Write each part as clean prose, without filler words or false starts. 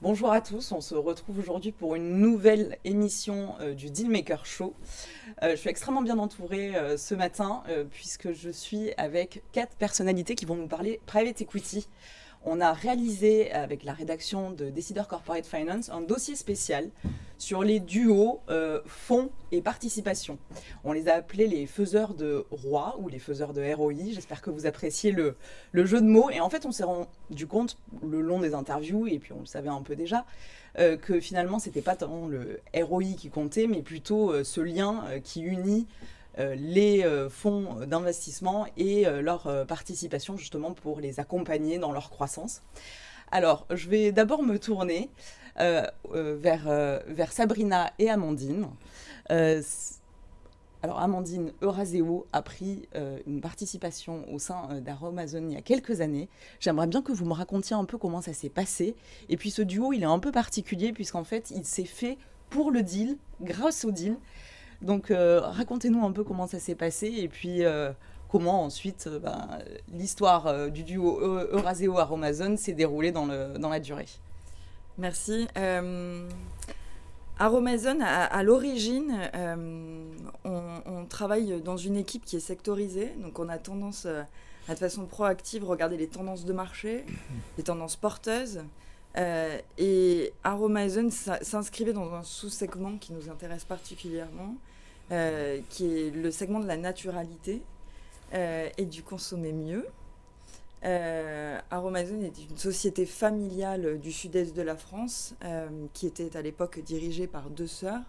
Bonjour à tous, on se retrouve aujourd'hui pour une nouvelle émission du Dealmaker Show. Je suis extrêmement bien entourée ce matin puisque je suis avec 4 personnalités qui vont nous parler private equity. On a réalisé avec la rédaction de Décideur Corporate Finance un dossier spécial sur les duos fonds et participation. On les a appelés les faiseurs de roi ou les faiseurs de ROI. J'espère que vous appréciez le jeu de mots. Et en fait, on s'est rendu compte le long des interviews, et puis on le savait un peu déjà, que finalement, c'était pas tant le ROI qui comptait, mais plutôt ce lien qui unit les fonds d'investissement et leur participation justement pour les accompagner dans leur croissance. Alors, je vais d'abord me tourner vers Sabrina et Amandine. Euh, alors, Amandine Euraseo a pris une participation au sein d'Aromazone il y a quelques années. J'aimerais bien que vous me racontiez un peu comment ça s'est passé. Et puis, ce duo, il est un peu particulier puisqu'en fait, il s'est fait pour le deal, grâce au deal. Donc, racontez-nous un peu comment ça s'est passé et puis comment ensuite l'histoire du duo Euraseo-Aromazone s'est déroulée dans la durée. Merci. Aromazone, à l'origine, on travaille dans une équipe qui est sectorisée. Donc, on a tendance à, de façon proactive, regarder les tendances de marché, les tendances porteuses. Et Aromazone s'inscrivait dans un sous-segment qui nous intéresse particulièrement, qui est le segment de la naturalité et du consommer mieux. Aromazone est une société familiale du sud-est de la France qui était à l'époque dirigée par deux sœurs.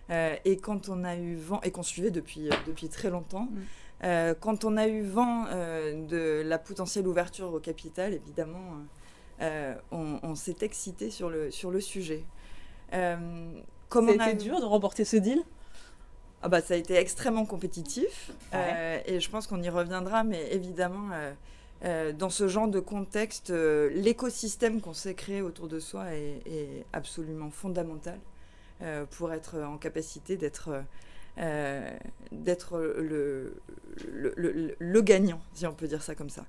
Et quand on a eu vent, et qu'on suivait depuis très longtemps, quand on a eu vent de la potentielle ouverture au capital, évidemment, on s'est excité sur le sujet. Ça a été dur de remporter ce deal ? Ah bah, ça a été extrêmement compétitif, Ouais. et je pense qu'on y reviendra, mais évidemment, dans ce genre de contexte, l'écosystème qu'on s'est créé autour de soi est absolument fondamental pour être en capacité d'être le gagnant, si on peut dire ça comme ça.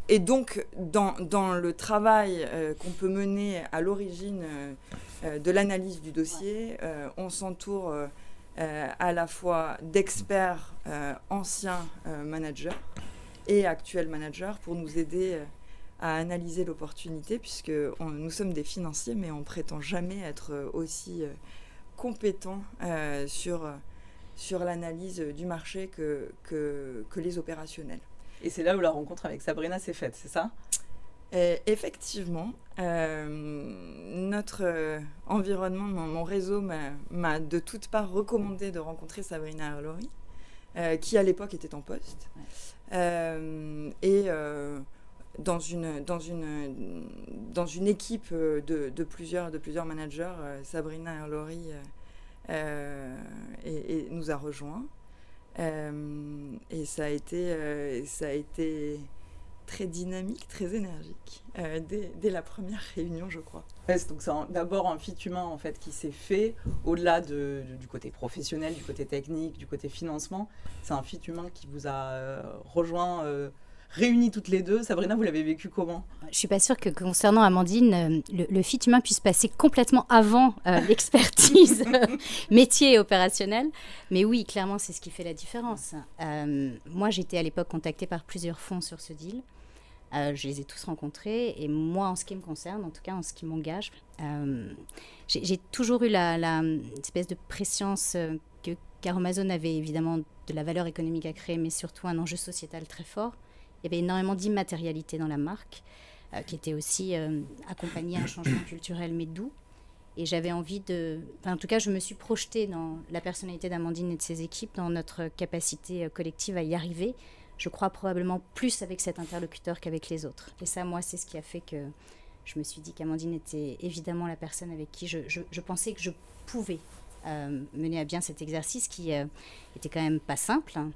Et donc, dans le travail qu'on peut mener à l'origine de l'analyse du dossier, on s'entoure à la fois d'experts anciens managers et actuels managers pour nous aider à analyser l'opportunité, puisque nous sommes des financiers, mais on ne prétend jamais être aussi compétents sur l'analyse du marché que les opérationnels. Et c'est là où la rencontre avec Sabrina s'est faite, c'est ça ? Effectivement, notre environnement, mon réseau m'a de toutes parts recommandé de rencontrer Sabrina Erlori, qui à l'époque était en poste. Et dans une équipe de plusieurs managers, Sabrina Erlori nous a rejoints. Et ça a été très dynamique, très énergique, dès la première réunion, je crois. Ouais, donc c'est d'abord un fit humain en fait, qui s'est fait au-delà du côté professionnel, du côté technique, du côté financement. C'est un fit humain qui vous a rejoint, réunis toutes les deux. Sabrina, vous l'avez vécu comment ? Je ne suis pas sûre que concernant Amandine, le fit humain puisse passer complètement avant l'expertise métier et opérationnel. Mais oui, clairement, c'est ce qui fait la différence. Moi, j'étais à l'époque contactée par plusieurs fonds sur ce deal. Je les ai tous rencontrés. Et moi, en ce qui me concerne, en tout cas en ce qui m'engage, j'ai toujours eu la espèce de prescience qu'Aromazone avait évidemment de la valeur économique à créer, mais surtout un enjeu sociétal très fort. Il y avait énormément d'immatérialité dans la marque, qui était aussi accompagnée à un changement culturel, mais doux. Et j'avais envie en tout cas, je me suis projetée dans la personnalité d'Amandine et de ses équipes, dans notre capacité collective à y arriver. Je crois probablement plus avec cet interlocuteur qu'avec les autres. Et ça, moi, c'est ce qui a fait que je me suis dit qu'Amandine était évidemment la personne avec qui je pensais que je pouvais mener à bien cet exercice qui était quand même pas simple, hein.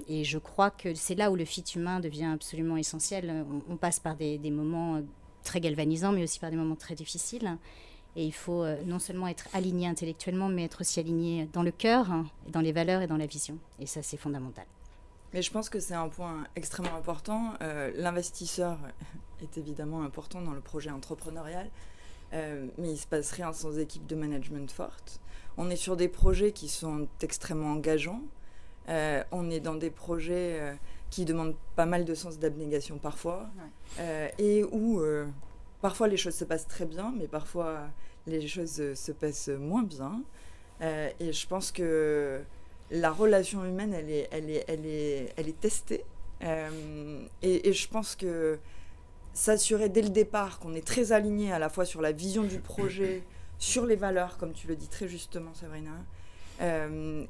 Et je crois que c'est là où le fit humain devient absolument essentiel. On passe par des moments très galvanisants, mais aussi par des moments très difficiles. Et il faut non seulement être aligné intellectuellement, mais être aussi aligné dans le cœur, hein, dans les valeurs et dans la vision. Et ça, c'est fondamental. Mais je pense que c'est un point extrêmement important. L'investisseur est évidemment important dans le projet entrepreneurial, mais il ne se passe rien sans équipe de management forte. On est sur des projets qui sont extrêmement engageants. On est dans des projets qui demandent pas mal de sens d'abnégation parfois, et où parfois les choses se passent très bien, mais parfois les choses se passent moins bien. Et je pense que la relation humaine, elle est testée. Et je pense que s'assurer dès le départ qu'on est très aligné à la fois sur la vision du projet, sur les valeurs, comme tu le dis très justement, Sabrina,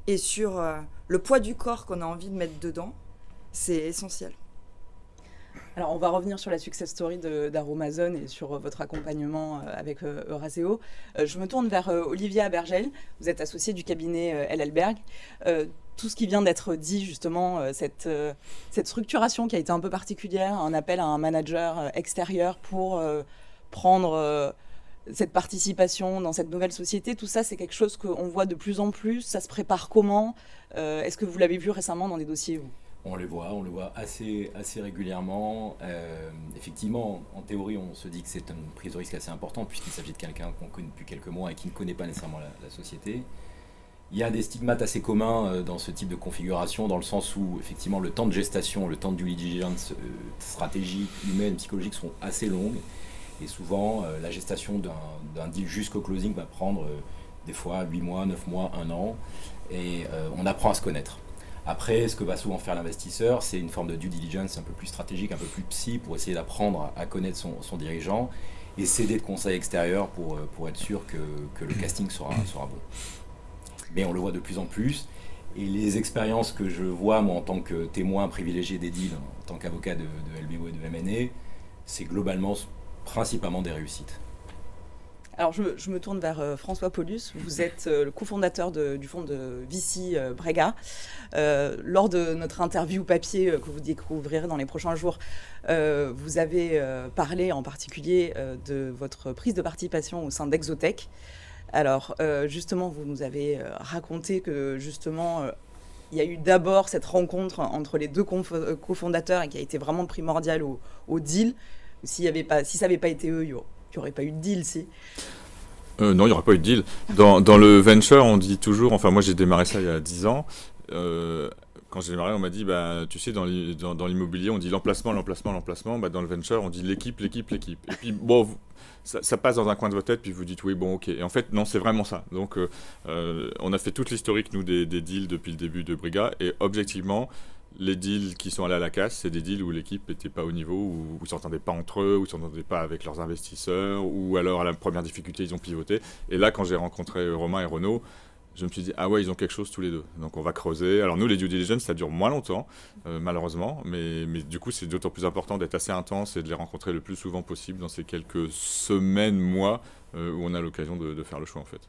et sur le poids du corps qu'on a envie de mettre dedans, c'est essentiel. Alors, on va revenir sur la success story d'Aromazone et sur votre accompagnement avec Euraseo. Je me tourne vers Olivier Abergel. Vous êtes associé du cabinet LLberg. Tout ce qui vient d'être dit, justement, cette structuration qui a été un peu particulière, un appel à un manager extérieur pour prendre cette participation dans cette nouvelle société, tout ça, c'est quelque chose qu'on voit de plus en plus. Ça se prépare comment? Est-ce que vous l'avez vu récemment dans des dossiers, vous? On le voit assez régulièrement. Effectivement, en théorie, on se dit que c'est une prise de risque assez importante puisqu'il s'agit de quelqu'un qu'on connaît depuis quelques mois et qui ne connaît pas nécessairement la société. Il y a des stigmates assez communs dans ce type de configuration, dans le sens où, effectivement, le temps de gestation, le temps de due diligence stratégique, humaine, psychologique sont assez longues. Et souvent, la gestation d'un deal jusqu'au closing va prendre des fois 8 mois, 9 mois, 1 an. Et on apprend à se connaître. Après, ce que va souvent faire l'investisseur, c'est une forme de due diligence un peu plus stratégique, un peu plus psy, pour essayer d'apprendre à connaître son dirigeant et s'aider de conseils extérieurs pour être sûr que le casting sera bon. Mais on le voit de plus en plus. Et les expériences que je vois, moi, en tant que témoin privilégié des deals, en tant qu'avocat de LBO et de M&A, c'est globalement, principalement des réussites. Alors, je me tourne vers François Paulus. Vous êtes le cofondateur du fonds de VC Brega. Lors de notre interview papier que vous découvrirez dans les prochains jours, vous avez parlé en particulier de votre prise de participation au sein d'Exotech. Alors, justement, vous nous avez raconté que, justement, il y a eu d'abord cette rencontre entre les deux cofondateurs et qui a été vraiment primordiale au deal. Si ça n'avait pas été eux, il n'y aurait pas eu de deal, si. Non, il n'y aurait pas eu de deal. Dans le venture, on dit toujours, enfin moi j'ai démarré ça il y a 10 ans, quand j'ai démarré on m'a dit, tu sais, dans l'immobilier on dit l'emplacement, dans le venture on dit l'équipe. Et puis bon, ça passe dans un coin de votre tête, puis vous dites oui, bon, ok. Et en fait, non, c'est vraiment ça. Donc on a fait toute l'historique, nous, des deals depuis le début de Brega, et objectivement, les deals qui sont allés à la casse, c'est des deals où l'équipe n'était pas au niveau, où ils ne s'entendaient pas entre eux, où ils ne s'entendaient pas avec leurs investisseurs, ou alors à la première difficulté, ils ont pivoté. Et là, quand j'ai rencontré Romain et Renaud, je me suis dit, ah ouais, ils ont quelque chose tous les deux. Donc on va creuser. Alors nous, les due diligence, ça dure moins longtemps, malheureusement, mais du coup, c'est d'autant plus important d'être assez intense et de les rencontrer le plus souvent possible dans ces quelques semaines, mois, où on a l'occasion de faire le choix, en fait.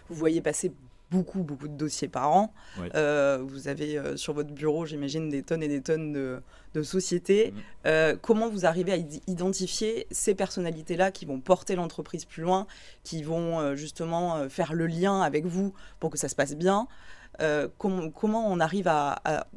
Vous voyez passer beaucoup de dossiers par an. Oui. Vous avez sur votre bureau, j'imagine, des tonnes et des tonnes de sociétés. Comment vous arrivez à identifier ces personnalités-là qui vont porter l'entreprise plus loin, qui vont justement faire le lien avec vous pour que ça se passe bien? Comment on arrive à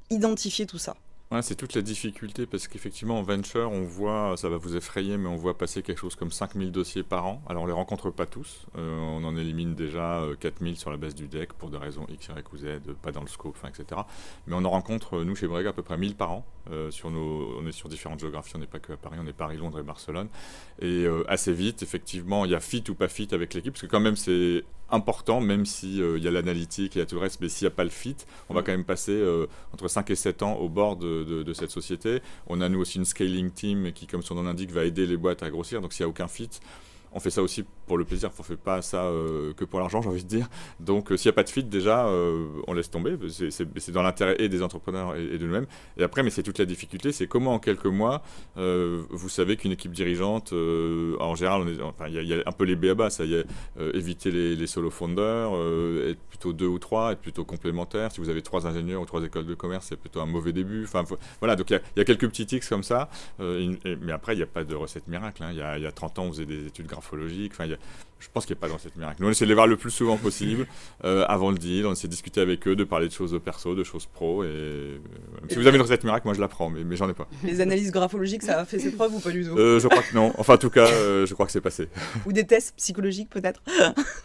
identifier tout ça? Ouais, c'est toute la difficulté parce qu'effectivement en venture on voit, ça va vous effrayer, mais on voit passer quelque chose comme 5000 dossiers par an. Alors on les rencontre pas tous, on en élimine déjà 4000 sur la base du deck pour des raisons X, Y ou Z, pas dans le scope, etc. Mais on en rencontre, nous chez Brega, à peu près 1000 par an. On est sur différentes géographies, on n'est pas que à Paris, on est Paris, Londres et Barcelone. Et assez vite, effectivement, il y a fit ou pas fit avec l'équipe, parce que quand même c'est important, même s'il y a l'analytique, il y a tout le reste, mais s'il n'y a pas le fit, on va quand même passer entre 5 et 7 ans au bord de cette société. On a nous aussi une scaling team qui, comme son nom l'indique, va aider les boîtes à grossir, donc s'il n'y a aucun fit, on fait ça aussi pour le plaisir, on ne fait pas ça que pour l'argent, j'ai envie de dire. Donc s'il n'y a pas de fit, déjà, on laisse tomber. C'est dans l'intérêt et des entrepreneurs et de nous-mêmes. Et après, mais c'est toute la difficulté, c'est comment en quelques mois, vous savez qu'une équipe dirigeante, en général, il y a un peu les b.a.-ba, ça y est, éviter les solo founders, être plutôt 2 ou 3, être plutôt complémentaires. Si vous avez 3 ingénieurs ou 3 écoles de commerce, c'est plutôt un mauvais début. Enfin, voilà, donc il y a quelques petits tics comme ça. Mais après, il n'y a pas de recette miracle. Hein. Il y a 30 ans, on faisait des études graph graphologiques. Enfin, je pense qu'il n'y a pas de recette miracle. Nous, on essaie de les voir le plus souvent possible avant le deal. On essaie de discuter avec eux, de parler de choses perso, de choses pro. Si vous avez une recette miracle, moi je la prends, mais j'en ai pas. Les analyses graphologiques, ça a fait ses preuves ou pas du tout? Je crois que non. Enfin, en tout cas, je crois que c'est passé. Ou des tests psychologiques peut-être?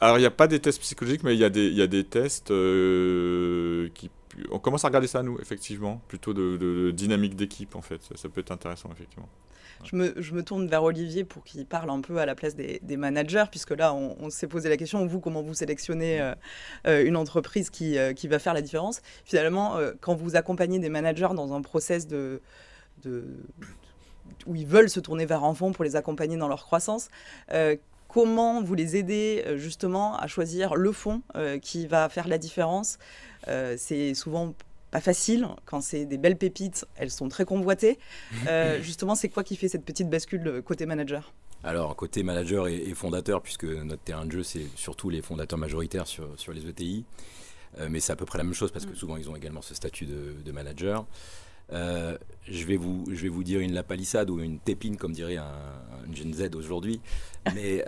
Alors, il n'y a pas des tests psychologiques, mais il y a des tests qui... On commence à regarder ça, nous, effectivement. Plutôt de dynamique d'équipe, en fait. Ça peut être intéressant, effectivement. Je me tourne vers Olivier pour qu'il parle un peu à la place des managers, puisque là, on s'est posé la question, vous, comment vous sélectionnez une entreprise qui va faire la différence? Finalement, quand vous accompagnez des managers dans un process où ils veulent se tourner vers un fonds pour les accompagner dans leur croissance, comment vous les aidez justement à choisir le fonds qui va faire la différence? C'est souvent pas facile. Quand c'est des belles pépites, elles sont très convoitées. Justement, c'est quoi qui fait cette petite bascule côté manager? Alors, côté manager et fondateur, puisque notre terrain de jeu, c'est surtout les fondateurs majoritaires sur les ETI. Mais c'est à peu près la même chose, parce que souvent, ils ont également ce statut de manager. Je vais vous dire une lapalissade ou une tépine, comme dirait un Gen Z aujourd'hui. Mais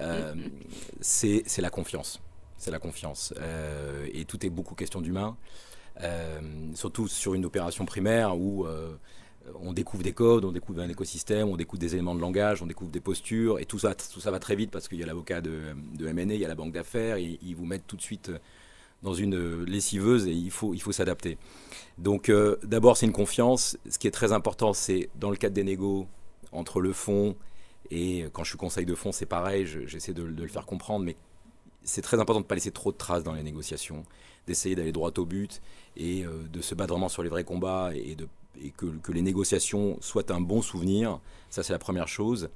c'est la confiance. C'est la confiance. Et tout est beaucoup question d'humain. Surtout sur une opération primaire où on découvre des codes, on découvre un écosystème, on découvre des éléments de langage, on découvre des postures, et tout ça va très vite parce qu'il y a l'avocat de M&A, il y a la banque d'affaires, ils vous mettent tout de suite dans une lessiveuse et il faut s'adapter. Donc d'abord c'est une confiance. Ce qui est très important, c'est dans le cadre des négos entre le fonds et quand je suis conseil de fonds, c'est pareil, j'essaie de le faire comprendre, mais c'est très important de ne pas laisser trop de traces dans les négociations, d'essayer d'aller droit au but et de se battre vraiment sur les vrais combats et que les négociations soient un bon souvenir. Ça, c'est la première chose.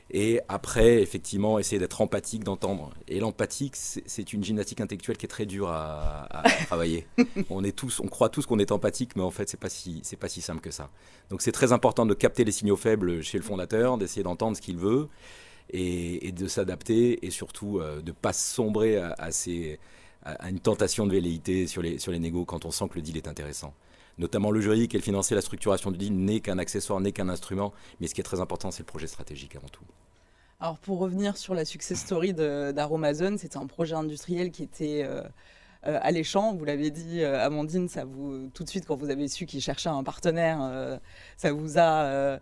Et après, effectivement, essayer d'être empathique, d'entendre. Et l'empathique, c'est une gymnastique intellectuelle qui est très dure à travailler. On croit tous qu'on est empathique, mais en fait, c'est pas si simple que ça. Donc, c'est très important de capter les signaux faibles chez le fondateur, d'essayer d'entendre ce qu'il veut et de s'adapter et surtout de ne pas sombrer à une tentation de velléité sur les négos quand on sent que le deal est intéressant. Notamment le juridique et le financier, la structuration du deal n'est qu'un accessoire, n'est qu'un instrument, mais ce qui est très important, c'est le projet stratégique avant tout. Alors pour revenir sur la success story d'Aromazone, c'était un projet industriel qui était alléchant. Vous l'avez dit, Amandine, tout de suite quand vous avez su qu'il cherchait un partenaire, ça vous a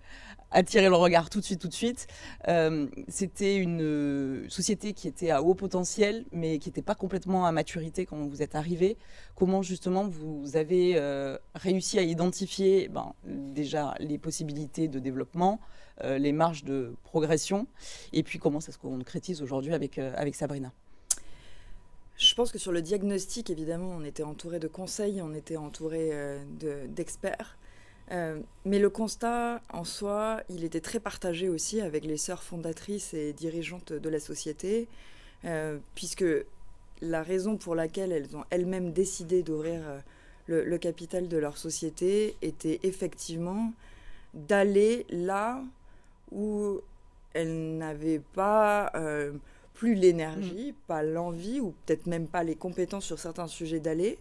attiré le regard tout de suite. C'était une société qui était à haut potentiel, mais qui n'était pas complètement à maturité quand vous êtes arrivé. Comment justement vous avez réussi à identifier déjà les possibilités de développement, les marges de progression, et puis comment ça se concrétise aujourd'hui avec Sabrina? Je pense que sur le diagnostic, évidemment, on était entouré de conseils, on était entouré d'experts. Mais le constat en soi, il était très partagé aussi avec les sœurs fondatrices et dirigeantes de la société, puisque la raison pour laquelle elles ont elles-mêmes décidé d'ouvrir le capital de leur société était effectivement d'aller là où elles n'avaient pas plus l'énergie, pas l'envie, ou peut-être même pas les compétences sur certains sujets d'aller.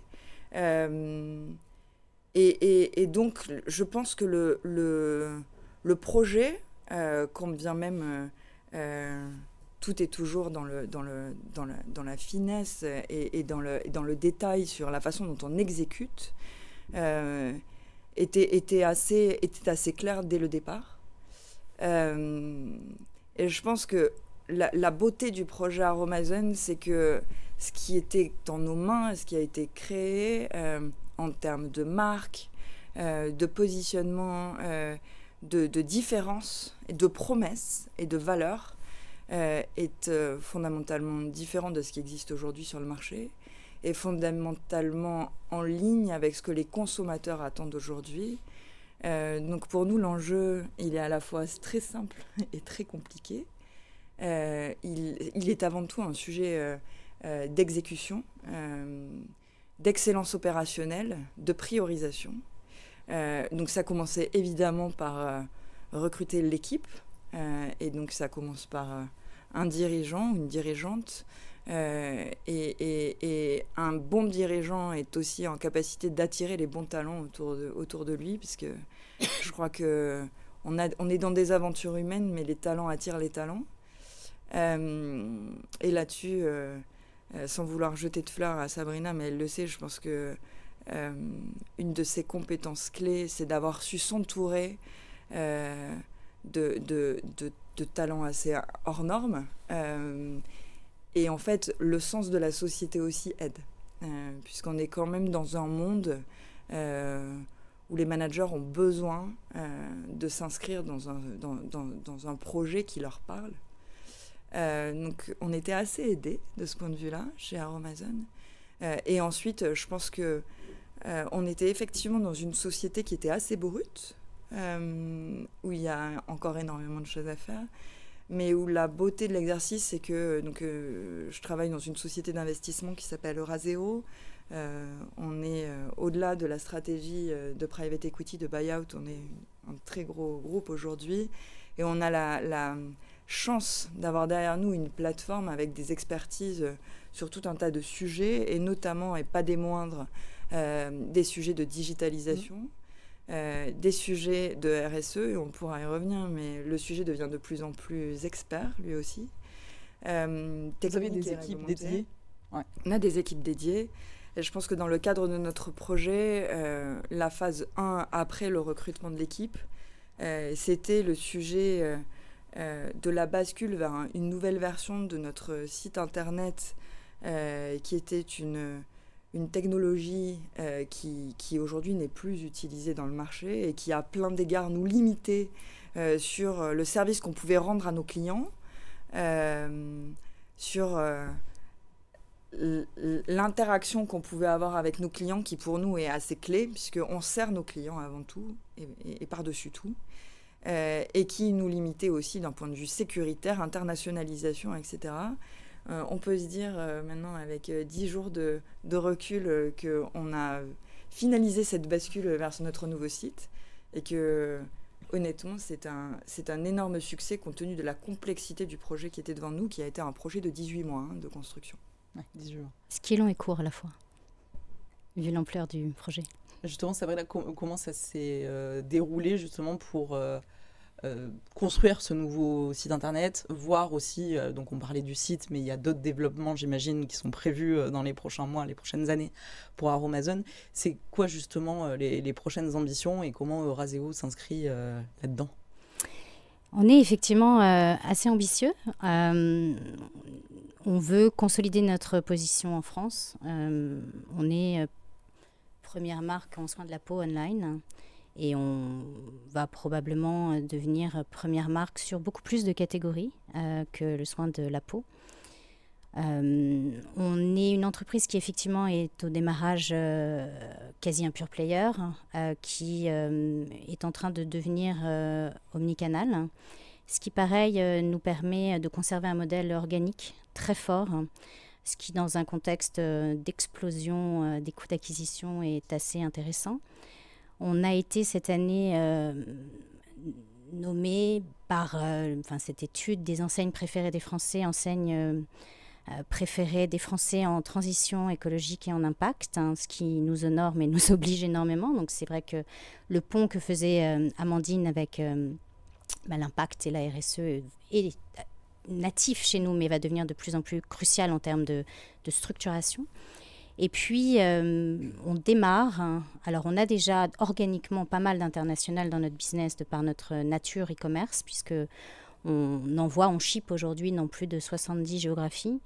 Et donc, je pense que le projet, quand bien même tout est toujours dans la finesse et dans le détail sur la façon dont on exécute, était assez clair dès le départ. Et je pense que la beauté du projet Aromazone, c'est que ce qui était dans nos mains, ce qui a été créé en termes de marque, de positionnement, de différence, de promesses et de valeurs, est fondamentalement différent de ce qui existe aujourd'hui sur le marché, et fondamentalement en ligne avec ce que les consommateurs attendent aujourd'hui. Donc pour nous, l'enjeu, il est à la fois très simple et très compliqué. Il est avant tout un sujet d'exécution, d'excellence opérationnelle, de priorisation. Donc ça commençait évidemment par recruter l'équipe, et donc ça commence par un dirigeant ou une dirigeante, et un bon dirigeant est aussi en capacité d'attirer les bons talents autour de lui, puisque je crois qu'on est dans des aventures humaines, mais les talents attirent les talents. Et là-dessus, sans vouloir jeter de fleurs à Sabrina, mais elle le sait, je pense que une de ses compétences clés, c'est d'avoir su s'entourer de talents assez hors normes. Et en fait, le sens de la société aussi aide, puisqu'on est quand même dans un monde où les managers ont besoin de s'inscrire dans un projet qui leur parle. Donc, on était assez aidés de ce point de vue-là chez Aromazone. Et ensuite, je pense que on était effectivement dans une société qui était assez brute, où il y a encore énormément de choses à faire, mais où la beauté de l'exercice, c'est que je travaille dans une société d'investissement qui s'appelle Euraseo. On est au-delà de la stratégie de private equity, de buyout, on est un très gros groupe aujourd'hui, et on a la chance d'avoir derrière nous une plateforme avec des expertises sur tout un tas de sujets, et notamment, et pas des moindres, des sujets de digitalisation, des sujets de RSE, et on pourra y revenir, mais le sujet devient de plus en plus expert, lui aussi. Vous avez des équipes dédiées? Ouais. On a des équipes dédiées. Et je pense que dans le cadre de notre projet, la phase 1, après le recrutement de l'équipe, c'était le sujet de la bascule vers une nouvelle version de notre site internet, qui était une technologie qui aujourd'hui n'est plus utilisée dans le marché et qui à plein d'égards nous limitait sur le service qu'on pouvait rendre à nos clients, sur l'interaction qu'on pouvait avoir avec nos clients, qui pour nous est assez clé, puisqu'on sert nos clients avant tout et par-dessus tout, et qui nous limitait aussi d'un point de vue sécuritaire, internationalisation, etc. On peut se dire maintenant, avec 10 jours de recul, qu'on a finalisé cette bascule vers notre nouveau site, et que honnêtement, c'est un énorme succès compte tenu de la complexité du projet qui était devant nous, qui a été un projet de 18 mois de construction. Ouais, 18 mois. Ce qui est long et court à la fois, vu l'ampleur du projet. Justement, Sabrina, comment ça s'est déroulé justement pour construire ce nouveau site internet, voir aussi, donc on parlait du site, mais il y a d'autres développements, j'imagine, qui sont prévus dans les prochains mois, les prochaines années pour Aromazone. C'est quoi justement les prochaines ambitions et comment Euraseo s'inscrit là-dedans? On est effectivement assez ambitieux. On veut consolider notre position en France. On est première marque en soins de la peau online. Et on va probablement devenir première marque sur beaucoup plus de catégories que le soin de la peau. On est une entreprise qui effectivement est au démarrage quasi un pure player, qui est en train de devenir omnicanal, ce qui pareil nous permet de conserver un modèle organique très fort, ce qui dans un contexte d'explosion des coûts d'acquisition est assez intéressant. On a été cette année nommé par cette étude des enseignes préférées des Français, enseignes préférées des Français en transition écologique et en impact, ce qui nous honore mais nous oblige énormément. Donc c'est vrai que le pont que faisait Amandine avec l'impact et la RSE est natif chez nous, mais va devenir de plus en plus crucial en termes de structuration. Et puis, on démarre. Alors, on a déjà organiquement pas mal d'international dans notre business de par notre nature e-commerce, puisque on ship aujourd'hui dans plus de 70 géographies.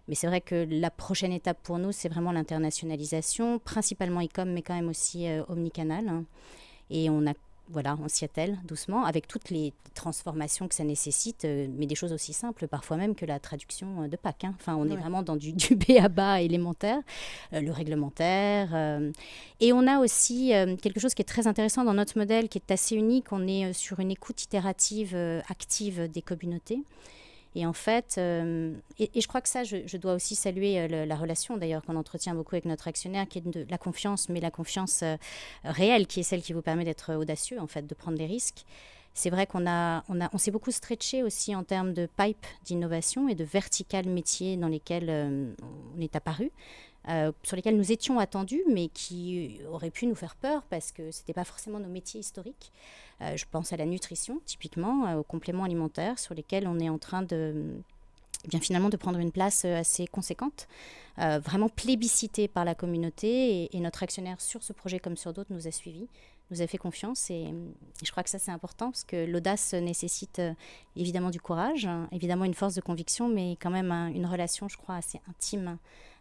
Mais c'est vrai que la prochaine étape pour nous, c'est vraiment l'internationalisation, principalement e-com, mais quand même aussi omnicanal. Et on s'y attelle doucement, avec toutes les transformations que ça nécessite, mais des choses aussi simples, parfois même que la traduction de Pâques. Enfin, on est vraiment dans du b.a.-ba élémentaire, le réglementaire. Et on a aussi quelque chose qui est très intéressant dans notre modèle, qui est assez unique. On est sur une écoute itérative, active des communautés. Et en fait, et je crois que ça, je dois aussi saluer la relation d'ailleurs qu'on entretient beaucoup avec notre actionnaire, qui est de la confiance, mais la confiance réelle, qui est celle qui vous permet d'être audacieux, en fait, de prendre des risques. C'est vrai qu'on s'est beaucoup stretché aussi en termes de pipe d'innovation et de verticales métiers dans lesquels on est apparu, sur lesquels nous étions attendus, mais qui auraient pu nous faire peur parce que ce n'était pas forcément nos métiers historiques. Je pense à la nutrition, typiquement, aux compléments alimentaires, sur lesquels on est en train de et bien finalement de prendre une place assez conséquente, vraiment plébiscitée par la communauté. Et notre actionnaire sur ce projet comme sur d'autres nous a suivis, nous a fait confiance. Et je crois que ça c'est important parce que l'audace nécessite évidemment du courage, hein, évidemment une force de conviction, mais quand même une relation, je crois, assez intime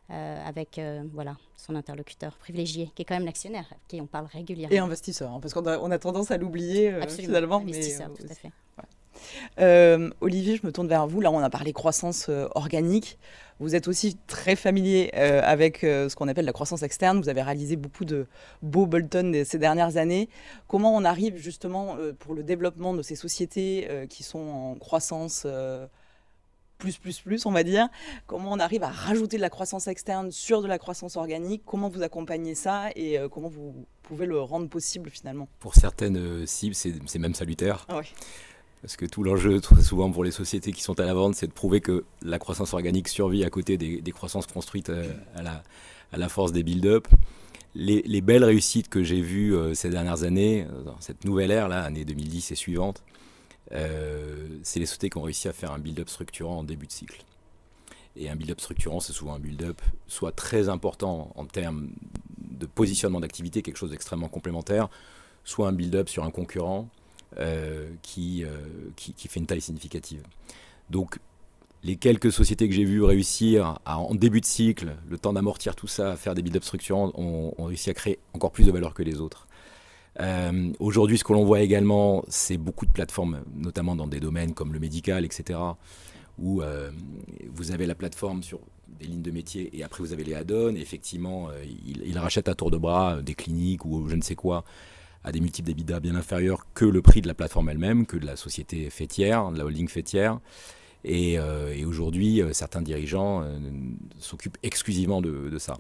avec voilà, son interlocuteur privilégié, qui est quand même l'actionnaire, à qui on parle régulièrement. Et investisseur, hein, parce qu'on a tendance à l'oublier finalement. Investisseur, tout à fait. Olivier, je me tourne vers vous. Là, on a parlé croissance organique. Vous êtes aussi très familier avec ce qu'on appelle la croissance externe. Vous avez réalisé beaucoup de beaux bolt-on ces dernières années. Comment on arrive justement pour le développement de ces sociétés qui sont en croissance plus, on va dire. Comment on arrive à rajouter de la croissance externe sur de la croissance organique? Comment vous accompagnez ça et comment vous pouvez le rendre possible finalement? Pour certaines cibles, c'est même salutaire. Ah ouais. Parce que tout l'enjeu, très souvent pour les sociétés qui sont à la vente, c'est de prouver que la croissance organique survit à côté des croissances construites à la force des build-up. Les belles réussites que j'ai vues ces dernières années, dans cette nouvelle ère, là, année 2010 et suivante, c'est les sociétés qui ont réussi à faire un build-up structurant en début de cycle. Et un build-up structurant, c'est souvent un build-up soit très important en termes de positionnement d'activité, quelque chose d'extrêmement complémentaire, soit un build-up sur un concurrent qui fait une taille significative. Donc, les quelques sociétés que j'ai vues réussir en début de cycle, le temps d'amortir tout ça, à faire des build-up structurants, ont réussi à créer encore plus de valeur que les autres. Aujourd'hui, ce que l'on voit également, c'est beaucoup de plateformes, notamment dans des domaines comme le médical, etc., où vous avez la plateforme sur des lignes de métier et après vous avez les add-ons. Et effectivement, ils rachètent à tour de bras des cliniques ou je ne sais quoi, à des multiples d'EBITDA bien inférieurs que le prix de la plateforme elle-même, que de la société faîtière, de la holding faîtière. Et aujourd'hui, certains dirigeants s'occupent exclusivement de ça.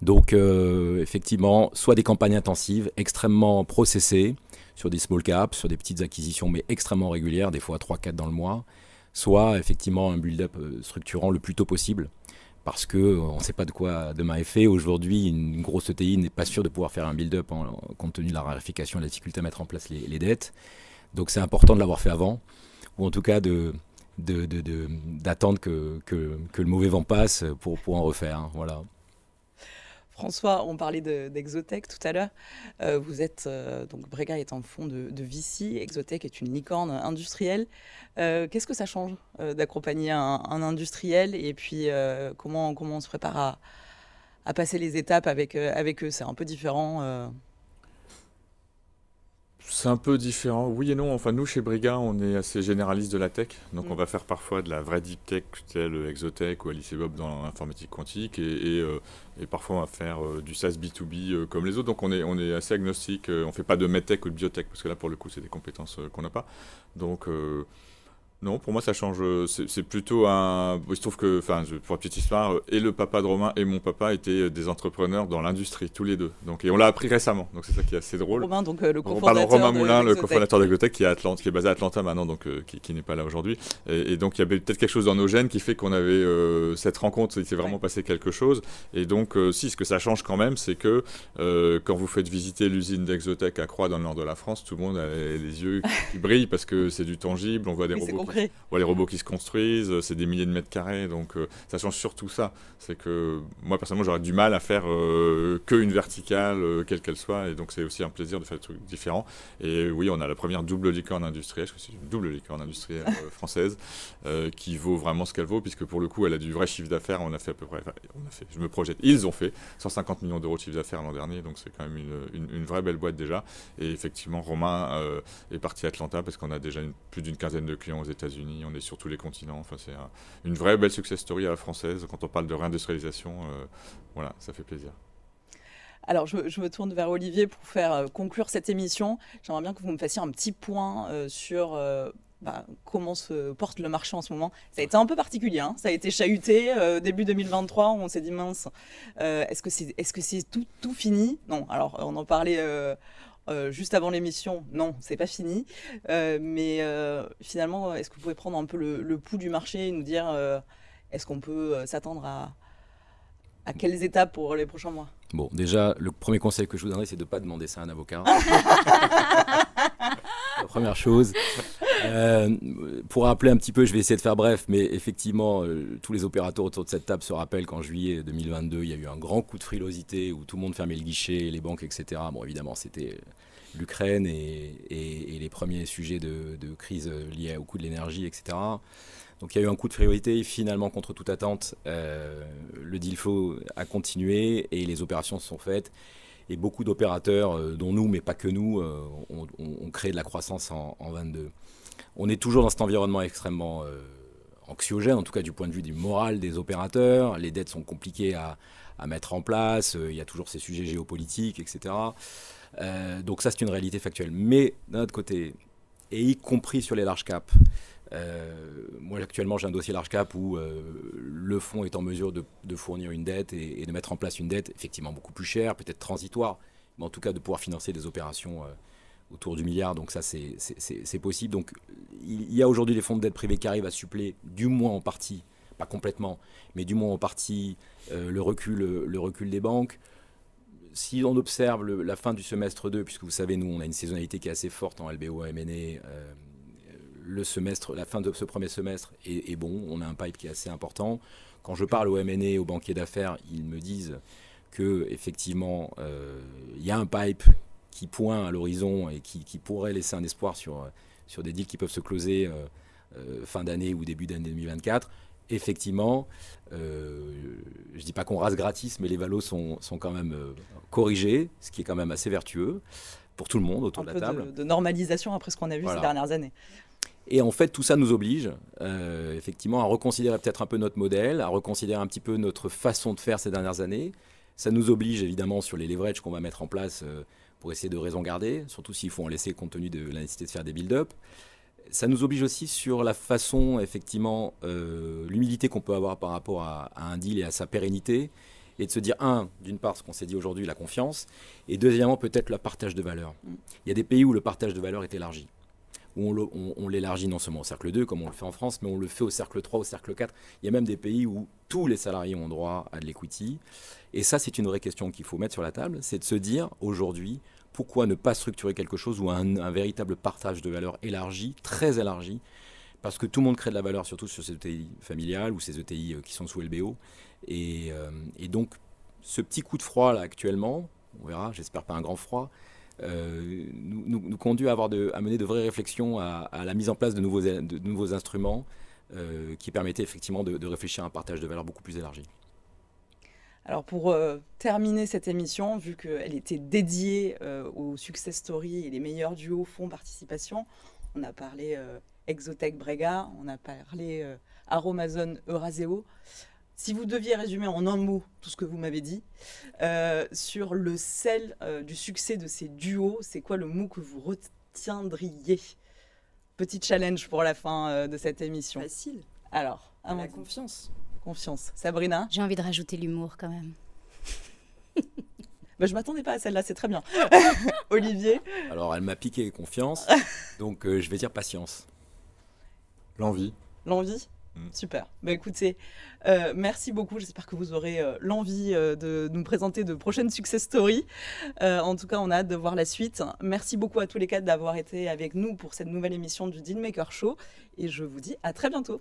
Donc, effectivement, soit des campagnes intensives, extrêmement processées, sur des small caps, sur des petites acquisitions, mais extrêmement régulières, des fois 3-4 dans le mois, soit effectivement un build-up structurant le plus tôt possible. Parce qu'on ne sait pas de quoi demain est fait. Aujourd'hui, une grosse ETI n'est pas sûre de pouvoir faire un build-up compte tenu de la raréfaction et de la difficulté à mettre en place les dettes. Donc c'est important de l'avoir fait avant, ou en tout cas d'attendre que le mauvais vent passe pour en refaire. Hein, voilà. François, on parlait d'Exotech tout à l'heure. Vous êtes, donc Brega est un fonds de VC. Exotech est une licorne industrielle. Qu'est-ce que ça change d'accompagner un industriel? Et puis, comment on se prépare à passer les étapes avec eux? C'est un peu différent. C'est un peu différent, oui et non. Enfin, nous, chez Brega, on est assez généraliste de la tech. Donc, on va faire parfois de la vraie deep tech, telle Exotech ou Alice et Bob dans l'informatique quantique. Et parfois, on va faire du SaaS B2B comme les autres. Donc, on est assez agnostique. On ne fait pas de medtech ou de biotech, parce que là, pour le coup, c'est des compétences qu'on n'a pas. Donc, non, pour moi, ça change. C'est plutôt un... Il se trouve que, pour la petite histoire, et le papa de Romain et mon papa étaient des entrepreneurs dans l'industrie, tous les deux. Donc, et on l'a appris récemment, donc c'est ça qui est assez drôle. Romain, donc le cofondateur Romain Moulin, le cofondateur d'Exotech, qui est basé à Atlanta maintenant, donc qui n'est pas là aujourd'hui. Et donc, il y avait peut-être quelque chose dans nos gènes qui fait qu'on avait cette rencontre, il s'est vraiment passé quelque chose. Et donc, si, ce que ça change quand même, c'est que quand vous faites visiter l'usine d'Exotech à Croix, dans le nord de la France, tout le monde a les yeux qui brillent parce que c'est du tangible, on voit des robots. On voit les robots qui se construisent, c'est des milliers de mètres carrés, donc ça change surtout ça. C'est que moi, personnellement, j'aurais du mal à faire qu'une verticale, quelle qu'elle soit, et donc c'est aussi un plaisir de faire des trucs différents. Et oui, on a la première double licorne industrielle, je crois que c'est une double licorne industrielle française, qui vaut vraiment ce qu'elle vaut, puisque pour le coup, elle a du vrai chiffre d'affaires. On a fait à peu près, je me projette, ils ont fait 150 millions d'euros de chiffre d'affaires l'an dernier, donc c'est quand même une vraie belle boîte déjà. Et effectivement, Romain est parti à Atlanta parce qu'on a déjà plus d'une quinzaine de clients aux États-Unis. On est sur tous les continents. Enfin, c'est une vraie belle success story à la française. Quand on parle de réindustrialisation, voilà, ça fait plaisir. Alors, je me tourne vers Olivier pour faire conclure cette émission. J'aimerais bien que vous me fassiez un petit point sur comment se porte le marché en ce moment. Ça a été un peu particulier, hein. Ça a été chahuté. Début 2023, on s'est dit mince, est-ce que c'est tout fini? Non, alors on en parlait juste avant l'émission. Non, c'est pas fini. Mais finalement, est-ce que vous pouvez prendre un peu le pouls du marché et nous dire est-ce qu'on peut s'attendre à quelles étapes pour les prochains mois? Bon, déjà, le premier conseil que je vous donnerais, c'est de ne pas demander ça à un avocat. La première chose. Pour rappeler un petit peu, je vais essayer de faire bref, mais effectivement, tous les opérateurs autour de cette table se rappellent qu'en juillet 2022, il y a eu un grand coup de frilosité où tout le monde fermait le guichet, les banques, etc. Bon, évidemment, c'était l'Ukraine et les premiers sujets de crise liés au coût de l'énergie, etc. Donc il y a eu un coup de frilosité et finalement, contre toute attente, le deal flow a continué et les opérations se sont faites. Et beaucoup d'opérateurs, dont nous, mais pas que nous, ont créé de la croissance en 22. On est toujours dans cet environnement extrêmement anxiogène, en tout cas du point de vue du moral des opérateurs. Les dettes sont compliquées à mettre en place, il y a toujours ces sujets géopolitiques, etc. Donc ça, c'est une réalité factuelle. Mais d'un autre côté, et y compris sur les large caps, moi actuellement j'ai un dossier large cap où le fonds est en mesure de fournir une dette et de mettre en place une dette effectivement beaucoup plus chère, peut-être transitoire, mais en tout cas de pouvoir financer des opérations autour du milliard. Donc ça c'est possible. Donc il y a aujourd'hui des fonds de dette privés qui arrivent à suppléer du moins en partie, pas complètement, mais du moins en partie le recul des banques. Si on observe la fin du semestre 2, puisque vous savez, nous on a une saisonnalité qui est assez forte en LBO, M&A, la fin de ce premier semestre est bon, on a un pipe qui est assez important. Quand je parle aux M&A, aux banquiers d'affaires, ils me disent qu'effectivement, il y a un pipe qui pointe à l'horizon et qui pourrait laisser un espoir sur des deals qui peuvent se closer fin d'année ou début d'année 2024. Effectivement, je ne dis pas qu'on rase gratis, mais les valos sont quand même corrigés, ce qui est quand même assez vertueux pour tout le monde autour de la table. De normalisation après ce qu'on a vu ces dernières années. Et en fait, tout ça nous oblige effectivement à reconsidérer peut-être un peu notre modèle, à reconsidérer un petit peu notre façon de faire ces dernières années. Ça nous oblige évidemment sur les leverages qu'on va mettre en place pour essayer de raison garder, surtout s'il faut en laisser compte tenu de la nécessité de faire des build-up. Ça nous oblige aussi sur la façon, effectivement, l'humilité qu'on peut avoir par rapport à un deal et à sa pérennité, et de se dire, d'une part, ce qu'on s'est dit aujourd'hui, la confiance, et deuxièmement, peut-être le partage de valeur. Il y a des pays où le partage de valeur est élargi, où on l'élargit non seulement au cercle 2, comme on le fait en France, mais on le fait au cercle 3, au cercle 4. Il y a même des pays où tous les salariés ont droit à de l'equity. Et ça, c'est une vraie question qu'il faut mettre sur la table, c'est de se dire, aujourd'hui, pourquoi ne pas structurer quelque chose où un véritable partage de valeur élargi, très élargi, parce que tout le monde crée de la valeur, surtout sur ces ETI familiales ou ces ETI qui sont sous LBO. Et donc, ce petit coup de froid, là, actuellement, on verra, j'espère pas un grand froid, nous conduit à mener de vraies réflexions à la mise en place de nouveaux instruments qui permettaient effectivement de réfléchir à un partage de valeur beaucoup plus élargi. Alors pour terminer cette émission, vu qu'elle était dédiée aux success stories et les meilleurs duos fonds participation, on a parlé Exotech Brega, on a parlé Aromazone Euraseo. Si vous deviez résumer en un mot tout ce que vous m'avez dit, sur le sel du succès de ces duos, c'est quoi le mot que vous retiendriez? Petit challenge pour la fin de cette émission. Facile. Alors, la confiance. Confiance. Sabrina? J'ai envie de rajouter l'humour quand même. Je ne m'attendais pas à celle-là, c'est très bien. Olivier? Alors, elle m'a piqué confiance, donc je vais dire patience. L'envie. L'envie? Super. Écoutez, merci beaucoup. J'espère que vous aurez l'envie de nous présenter de prochaines success stories. En tout cas, on a hâte de voir la suite. Merci beaucoup à tous les quatre d'avoir été avec nous pour cette nouvelle émission du Dealmaker Show. Et je vous dis à très bientôt.